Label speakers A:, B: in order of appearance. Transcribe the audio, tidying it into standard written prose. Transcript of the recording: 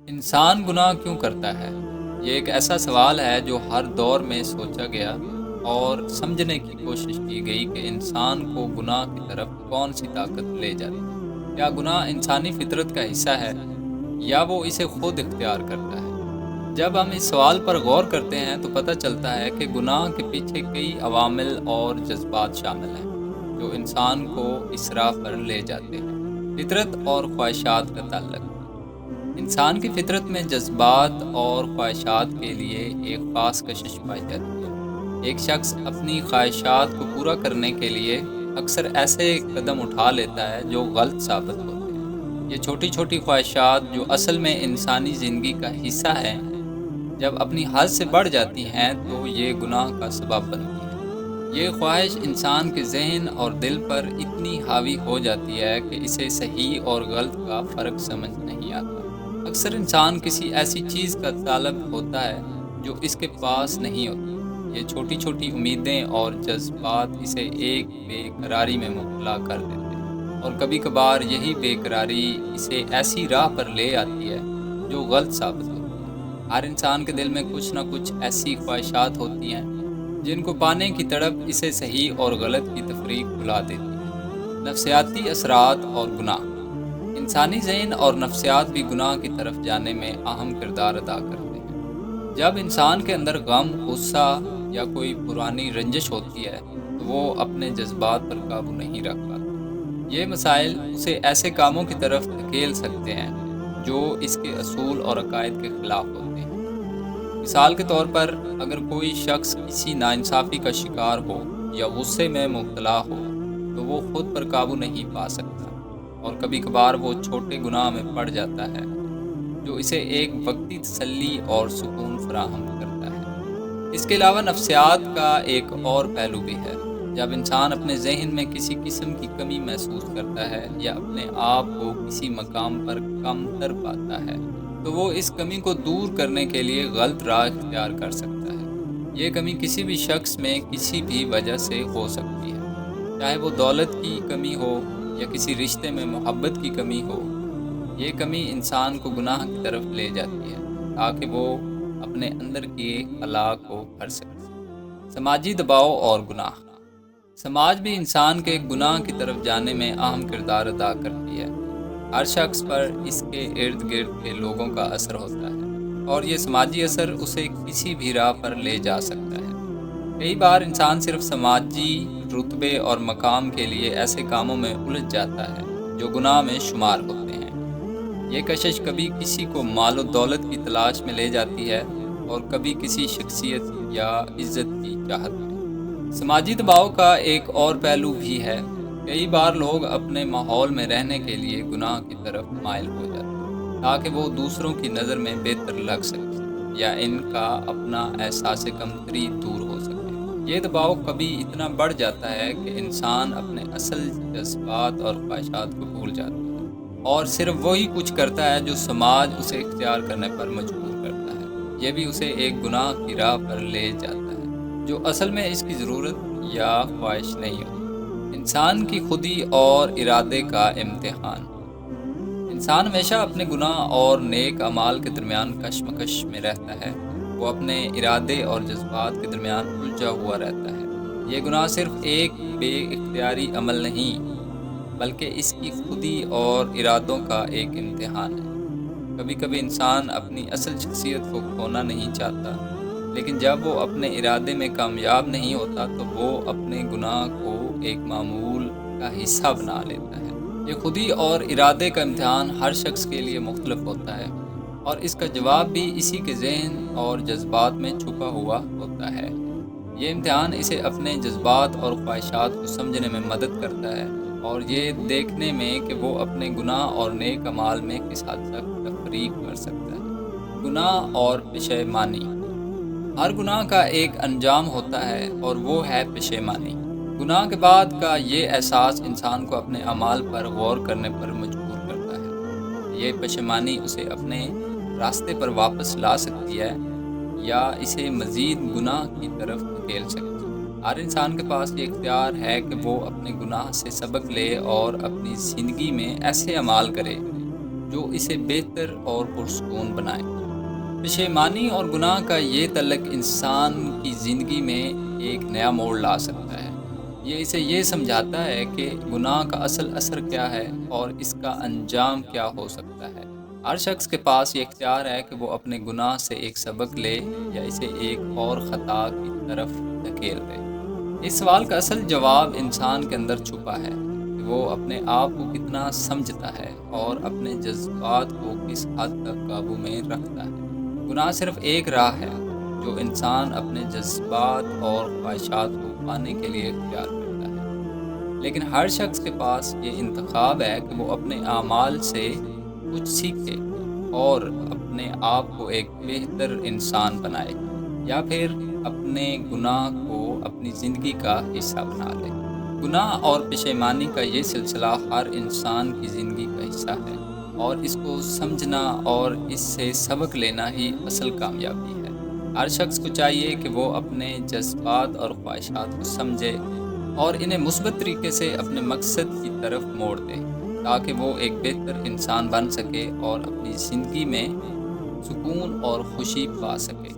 A: انسان گناہ کیوں کرتا ہے؟ یہ ایک ایسا سوال ہے جو ہر دور میں سوچا گیا اور سمجھنے کی کوشش کی گئی کہ انسان کو گناہ کی طرف کون سی طاقت لے جاتی ہے۔ کیا گناہ انسانی فطرت کا حصہ ہے یا وہ اسے خود اختیار کرتا ہے؟ جب ہم اس سوال پر غور کرتے ہیں تو پتہ چلتا ہے کہ گناہ کے پیچھے کئی عوامل اور جذبات شامل ہیں جو انسان کو اسراف پر لے جاتے ہیں۔ فطرت اور خواہشات کا تعلق۔ انسان کی فطرت میں جذبات اور خواہشات کے لیے ایک خاص کشش پائی جاتی ہے۔ ایک شخص اپنی خواہشات کو پورا کرنے کے لیے اکثر ایسے قدم اٹھا لیتا ہے جو غلط ثابت ہوتے ہیں۔ یہ چھوٹی چھوٹی خواہشات جو اصل میں انسانی زندگی کا حصہ ہیں، جب اپنی حد سے بڑھ جاتی ہیں تو یہ گناہ کا سبب بنتی ہے۔ یہ خواہش انسان کے ذہن اور دل پر اتنی حاوی ہو جاتی ہے کہ اسے صحیح اور غلط کا فرق سمجھ نہیں آتا۔ اکثر انسان کسی ایسی چیز کا طالب ہوتا ہے جو اس کے پاس نہیں ہوتی۔ یہ چھوٹی چھوٹی امیدیں اور جذبات اسے ایک بے قراری میں مبتلا کر دیتے ہیں، اور کبھی کبھار یہی بے قراری اسے ایسی راہ پر لے آتی ہے جو غلط ثابت ہوتی ہے۔ ہر انسان کے دل میں کچھ نہ کچھ ایسی خواہشات ہوتی ہیں جن کو پانے کی تڑپ اسے صحیح اور غلط کی تفریق بھلا دیتی ہے۔ نفسیاتی اثرات اور گناہ۔ انسانی ذہن اور نفسیات بھی گناہ کی طرف جانے میں اہم کردار ادا کرتے ہیں۔ جب انسان کے اندر غم، غصہ یا کوئی پرانی رنجش ہوتی ہے تو وہ اپنے جذبات پر قابو نہیں رکھ پاتا۔ یہ مسائل اسے ایسے کاموں کی طرف دھکیل سکتے ہیں جو اس کے اصول اور عقائد کے خلاف ہوتے ہیں۔ مثال کے طور پر، اگر کوئی شخص کسی ناانصافی کا شکار ہو یا غصے میں مبتلا ہو تو وہ خود پر قابو نہیں پا سکتا، اور کبھی کبھار وہ چھوٹے گناہ میں پڑ جاتا ہے جو اسے ایک وقتی تسلی اور سکون فراہم کرتا ہے۔ اس کے علاوہ نفسیات کا ایک اور پہلو بھی ہے۔ جب انسان اپنے ذہن میں کسی قسم کی کمی محسوس کرتا ہے یا اپنے آپ کو کسی مقام پر کم تر پاتا ہے تو وہ اس کمی کو دور کرنے کے لیے غلط راہ اختیار کر سکتا ہے۔ یہ کمی کسی بھی شخص میں کسی بھی وجہ سے ہو سکتی ہے، چاہے وہ دولت کی کمی ہو یا کسی رشتے میں محبت کی کمی ہو۔ یہ کمی انسان کو گناہ کی طرف لے جاتی ہے تاکہ وہ اپنے اندر کی خلا کو بھر سکے۔ سماجی دباؤ اور گناہ۔ سماج بھی انسان کے گناہ کی طرف جانے میں اہم کردار ادا کرتی ہے۔ ہر شخص پر اس کے ارد گرد کے لوگوں کا اثر ہوتا ہے، اور یہ سماجی اثر اسے کسی بھی راہ پر لے جا سکتا ہے۔ کئی بار انسان صرف سماجی رتبے اور مقام کے لیے ایسے کاموں میں الجھ جاتا ہے جو گناہ میں شمار ہوتے ہیں۔ یہ کشش کبھی کسی کو مال و دولت کی تلاش میں لے جاتی ہے اور کبھی کسی شخصیت یا عزت کی چاہت میں۔ سماجی دباؤ کا ایک اور پہلو بھی ہے۔ کئی بار لوگ اپنے ماحول میں رہنے کے لیے گناہ کی طرف مائل ہو جاتے ہیں تاکہ وہ دوسروں کی نظر میں بہتر لگ سکے یا ان کا اپنا احساس کمتری دور ہو سکے۔ یہ دباؤ کبھی اتنا بڑھ جاتا ہے کہ انسان اپنے اصل جذبات اور خواہشات کو بھول جاتا ہے اور صرف وہی کچھ کرتا ہے جو سماج اسے اختیار کرنے پر مجبور کرتا ہے۔ یہ بھی اسے ایک گناہ کی راہ پر لے جاتا ہے جو اصل میں اس کی ضرورت یا خواہش نہیں ہوتی۔ انسان کی خودی اور ارادے کا امتحان۔ انسان ہمیشہ اپنے گناہ اور نیک اعمال کے درمیان کشمکش میں رہتا ہے۔ وہ اپنے ارادے اور جذبات کے درمیان الجھا ہوا رہتا ہے۔ یہ گناہ صرف ایک بے اختیاری عمل نہیں بلکہ اس کی خودی اور ارادوں کا ایک امتحان ہے۔ کبھی کبھی انسان اپنی اصل شخصیت کو کھونا نہیں چاہتا، لیکن جب وہ اپنے ارادے میں کامیاب نہیں ہوتا تو وہ اپنے گناہ کو ایک معمول کا حصہ بنا لیتا ہے۔ یہ خودی اور ارادے کا امتحان ہر شخص کے لیے مختلف ہوتا ہے، اور اس کا جواب بھی اسی کے ذہن اور جذبات میں چھپا ہوا ہوتا ہے۔ یہ امتحان اسے اپنے جذبات اور خواہشات کو سمجھنے میں مدد کرتا ہے اور یہ دیکھنے میں کہ وہ اپنے گناہ اور نیک اعمال میں کس حد تک تفریق کر سکتا ہے۔ گناہ اور پشیمانی۔ ہر گناہ کا ایک انجام ہوتا ہے اور وہ ہے پشیمانی۔ گناہ کے بعد کا یہ احساس انسان کو اپنے اعمال پر غور کرنے پر مجبور کرتا ہے۔ یہ پشیمانی اسے اپنے راستے پر واپس لا سکتی ہے یا اسے مزید گناہ کی طرف دھکیل سکتی ہے۔ ہر انسان کے پاس یہ اختیار ہے کہ وہ اپنے گناہ سے سبق لے اور اپنی زندگی میں ایسے اعمال کرے جو اسے بہتر اور پرسکون بنائے۔ پشیمانی اور گناہ کا یہ تعلق انسان کی زندگی میں ایک نیا موڑ لا سکتا ہے۔ یہ اسے یہ سمجھاتا ہے کہ گناہ کا اصل اثر کیا ہے اور اس کا انجام کیا ہو سکتا ہے۔ ہر شخص کے پاس یہ اختیار ہے کہ وہ اپنے گناہ سے ایک سبق لے یا اسے ایک اور خطا کی طرف دھکیل دے۔ اس سوال کا اصل جواب انسان کے اندر چھپا ہے کہ وہ اپنے آپ کو کتنا سمجھتا ہے اور اپنے جذبات کو کس حد تک قابو میں رکھتا ہے۔ گناہ صرف ایک راہ ہے جو انسان اپنے جذبات اور خواہشات کو پانے کے لیے اختیار کرتا ہے، لیکن ہر شخص کے پاس یہ انتخاب ہے کہ وہ اپنے اعمال سے کچھ سیکھے اور اپنے آپ کو ایک بہتر انسان بنائے، یا پھر اپنے گناہ کو اپنی زندگی کا حصہ بنا لے۔ گناہ اور پشیمانی کا یہ سلسلہ ہر انسان کی زندگی کا حصہ ہے، اور اس کو سمجھنا اور اس سے سبق لینا ہی اصل کامیابی ہے۔ ہر شخص کو چاہیے کہ وہ اپنے جذبات اور خواہشات کو سمجھے اور انہیں مثبت طریقے سے اپنے مقصد کی طرف موڑ دے، تاکہ وہ ایک بہتر انسان بن سکے اور اپنی زندگی میں سکون اور خوشی پا سکے۔